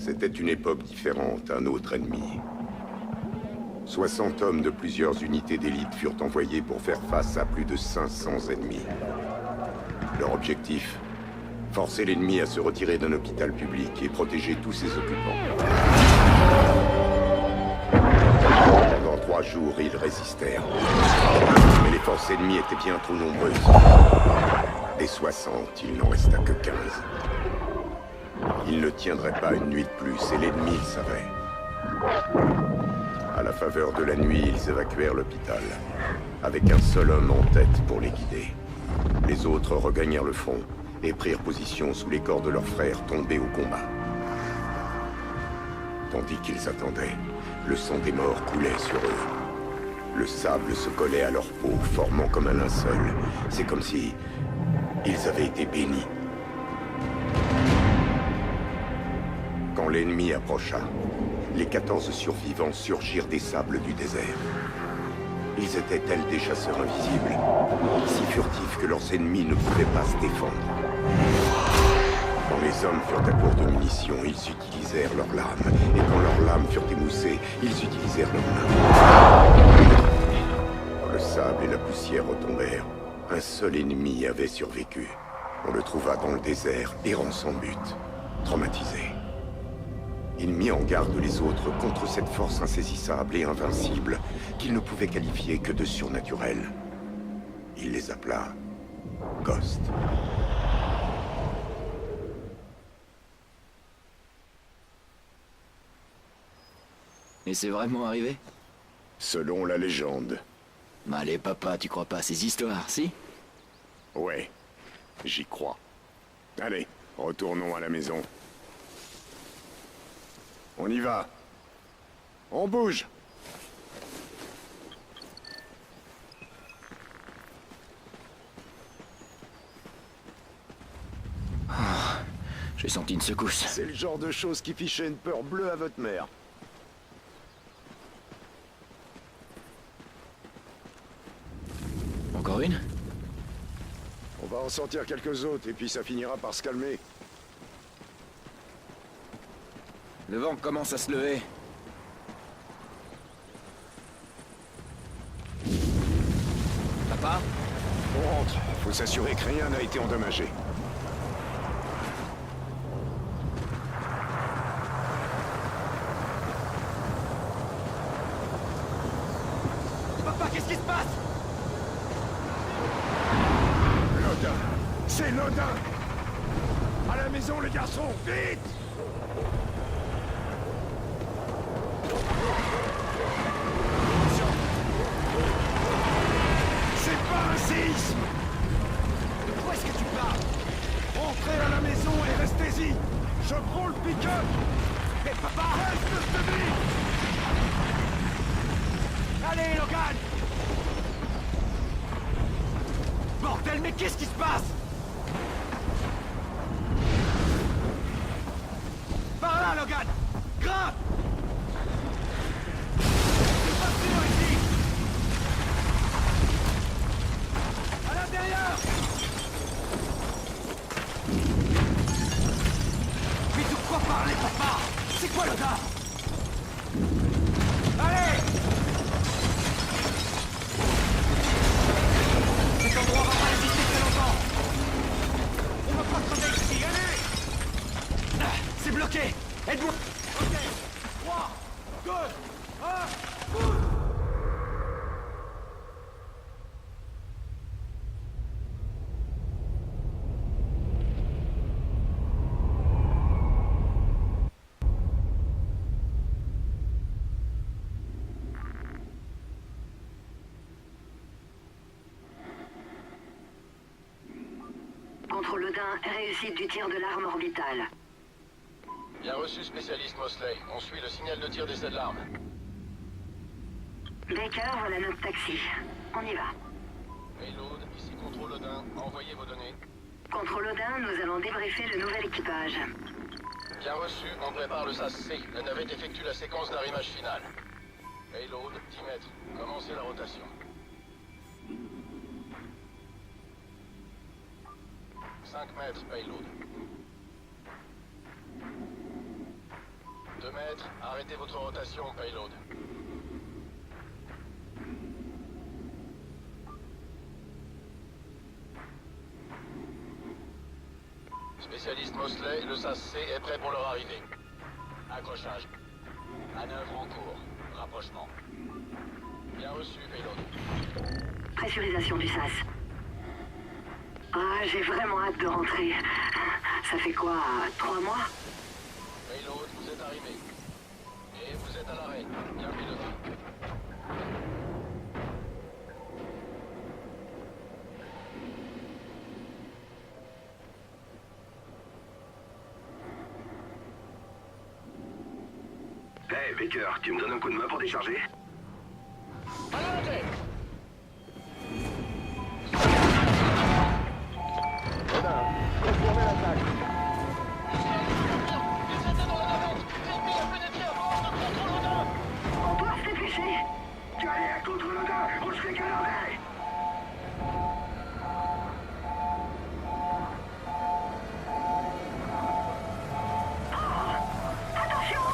C'était une époque différente, un autre ennemi. 60 hommes de plusieurs unités d'élite furent envoyés pour faire face à plus de 500 ennemis. Leur objectif? Forcer l'ennemi à se retirer d'un hôpital public et protéger tous ses occupants. Pendant 3 jours, ils résistèrent. Mais les forces ennemies étaient bien trop nombreuses. Des 60, il n'en resta que 15. Ils ne tiendraient pas une nuit de plus, et l'ennemi le savait. À la faveur de la nuit, ils évacuèrent l'hôpital, avec un seul homme en tête pour les guider. Les autres regagnèrent le front et prirent position sous les corps de leurs frères tombés au combat. Tandis qu'ils attendaient, le sang des morts coulait sur eux. Le sable se collait à leur peau, formant comme un linceul. C'est comme si ils avaient été bénis. Quand l'ennemi approcha, les 14 survivants surgirent des sables du désert. Ils étaient tels des chasseurs invisibles, si furtifs que leurs ennemis ne pouvaient pas se défendre. Quand les hommes furent à court de munitions, ils utilisèrent leurs lames. Et quand leurs lames furent émoussées, ils utilisèrent leurs mains. Quand le sable et la poussière retombèrent, un seul ennemi avait survécu. On le trouva dans le désert, errant sans but, traumatisé. Il mit en garde les autres contre cette force insaisissable et invincible qu'il ne pouvait qualifier que de surnaturelle. Il les appela Ghost. Et c'est vraiment arrivé? Selon la légende. Allez, papa, tu crois pas à ces histoires, si? Ouais, j'y crois. Allez, retournons à la maison. On y va. On bouge. J'ai senti une secousse. C'est le genre de choses qui fichait une peur bleue à votre mère. Encore une? On va en sortir quelques autres et puis ça finira par se calmer. Le vent commence à se lever. Papa? On rentre. Faut s'assurer que rien n'a été endommagé. Papa, qu'est-ce qui se passe? Lodin! C'est Lodin! À la maison, les garçons! Vite! C'est pas un séisme! Où est-ce que tu pars? Entrez à la maison et restez-y! Je prends le pick-up! Mais papa! Reste de vie! Allez, Logan! Bordel, mais qu'est-ce qui se passe? Par là, Logan! Grimpe! C'est pas sûr ici! À l'intérieur! Mais de quoi parler, papa? C'est quoi, Logan? Allez! Cet endroit va pas résister très longtemps! On va pas crever ici, allez! Ah, c'est bloqué! Aide-moi! Ok! 3, 2, 1, bouge! Contre Lodin, réussite du tir de l'arme orbitale. Bien reçu, spécialiste Mosley. On suit le signal de tir d'essai de l'arme. Baker, voilà notre taxi. On y va. Payload, ici Contrôle Odin. Envoyez vos données. Contre Lodin, nous allons débriefer le nouvel équipage. Bien reçu, on prépare le SAS-C. La navette effectue la séquence d'arrimage final. Payload, 10 mètres. Commencez la rotation. 5 mètres, payload. 10 mètres. Arrêtez votre rotation, payload. Spécialiste Mosley, le SAS-C est prêt pour leur arrivée. Accrochage. Manœuvre en cours. Rapprochement. Bien reçu, payload. Pressurisation du SAS. Ah, j'ai vraiment hâte de rentrer. Ça fait quoi, 3 mois? Payload, vous êtes arrivé. Et vous êtes à l'arrêt. Bien piloté. Hey, Baker, tu me donnes un coup de main pour décharger? Allez! Confirmez l'attaque. Ils étaient dans la navette! L'ennemi a pénétré à bord de contrôle Odin! On doit se dépêcher. Tu allais à contre le gars, on se fait canaler. Attention!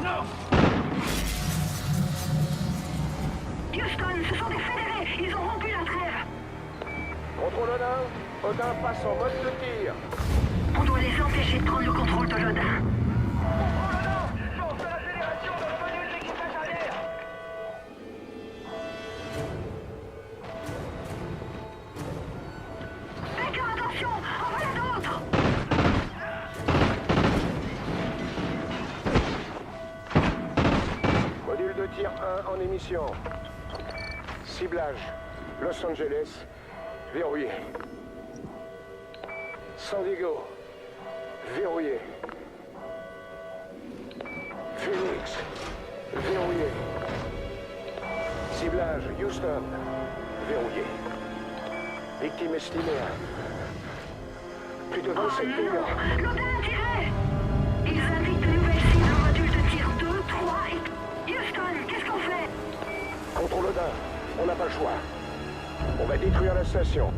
Non! Houston, ce sont des fédérés. Ils ont rompu la trêve. Contrôle Odin. Odin passe en mode de tir. On doit les empêcher de prendre le contrôle de l'Odin. Baker, attention! En voilà d'autres! Module de tir 1 en émission. Ciblage. Los Angeles. Verrouillé. San Diego. Verrouillé. Phoenix. Verrouillé. Ciblage. Houston. Verrouillé. Victime estimée à plus de 27 Oh dégâts. non! L'Odin a tiré! Ils indiquent de nouvelles cibles en module de tir 2, 3 et... Houston, qu'est-ce qu'on fait? Contrôle Odin, on n'a pas le choix. On va détruire la station.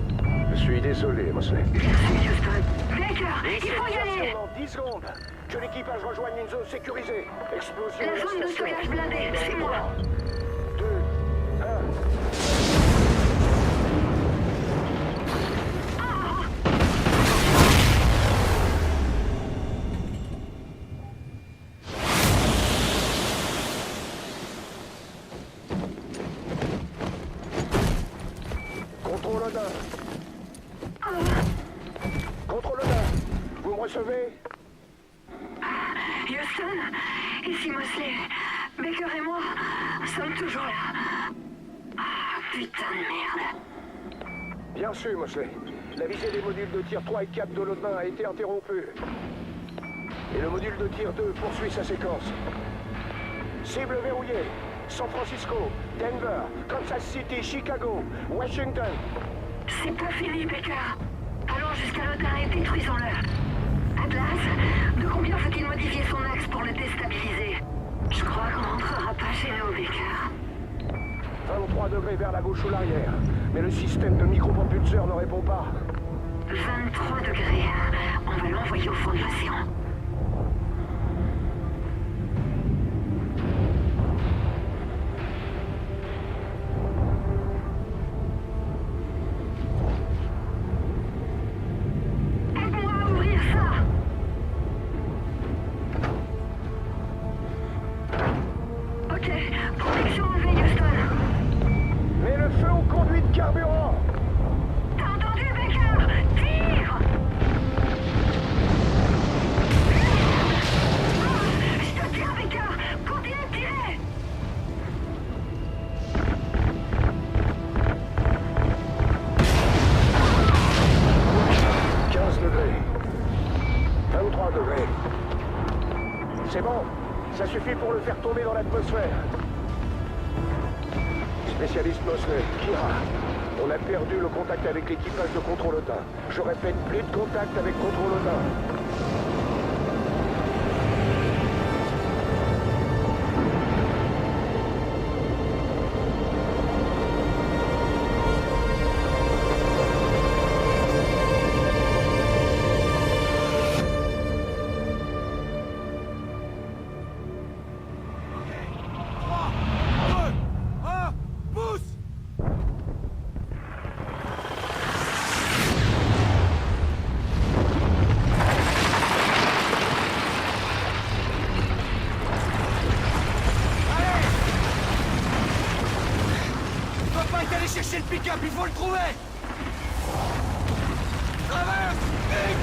Je suis désolé, Mosley. Merci, Houston. Baker, il faut y aller! Dans 10 secondes. Que l'équipage rejoigne une zone sécurisée. Explosion La de zone de station. stockage blindée, c'est moi! 2, 1. Contrôle Odin. Contrôle Odin. Vous me recevez? Houston, ici Mosley. Baker et moi sommes toujours là. Ah, putain de merde. Bien sûr, Mosley. La visée des modules de tir 3 et 4 de l'Odin a été interrompue. Et le module de tir 2 poursuit sa séquence. Cible verrouillée. San Francisco, Denver, Kansas City, Chicago, Washington. C'est pas fini, Baker. Allons jusqu'à l'Odin et détruisons-le. Atlas, de combien faut-il modifier son axe pour le déstabiliser? Je crois qu'on rentrera pas chez nous, Baker. 23 degrés vers la gauche ou l'arrière. Mais le système de micropropulseur ne répond pas. 23 degrés. On va l'envoyer au fond de l'océan. Aide-moi à ouvrir ça! Ok, protection enlevée, Houston. Mais le feu aux conduites carburant! T'as entendu, Baker? Tire! Je te tiens, Baker! Continue de tirer! « 15 degrés. 23 degrés. C'est bon. Ça suffit pour le faire tomber dans l'atmosphère. Spécialiste Mosley, Kira. On a perdu le contact avec l'équipage de Contrôle Odin. Je répète, plus de contact avec Contrôle Odin. faut le trouver! Traverse! Vite!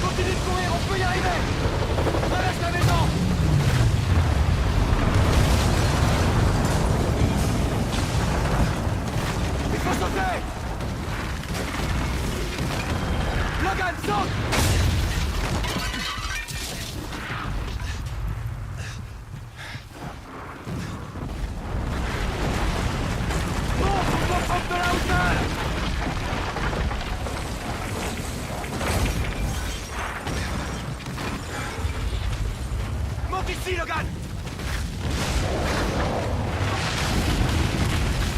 Continue de courir, on peut y arriver! Traverse la maison! Il faut sauter! Logan, saute! De la hauteur! Monte ici, Logan!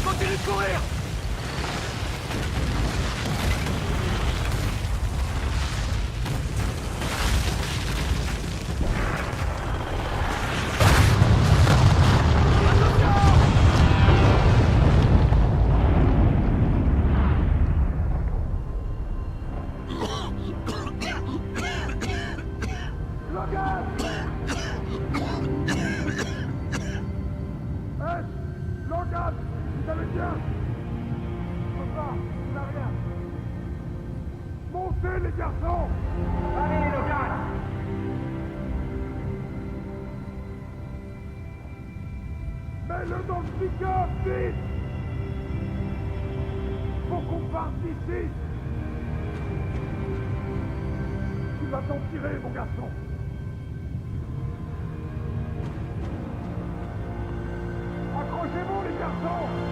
Continue de courir! Mets-le dans le pick-up, vite! Faut qu'on parte d'ici! Tu vas t'en tirer, mon garçon! Accrochez-vous, les garçons!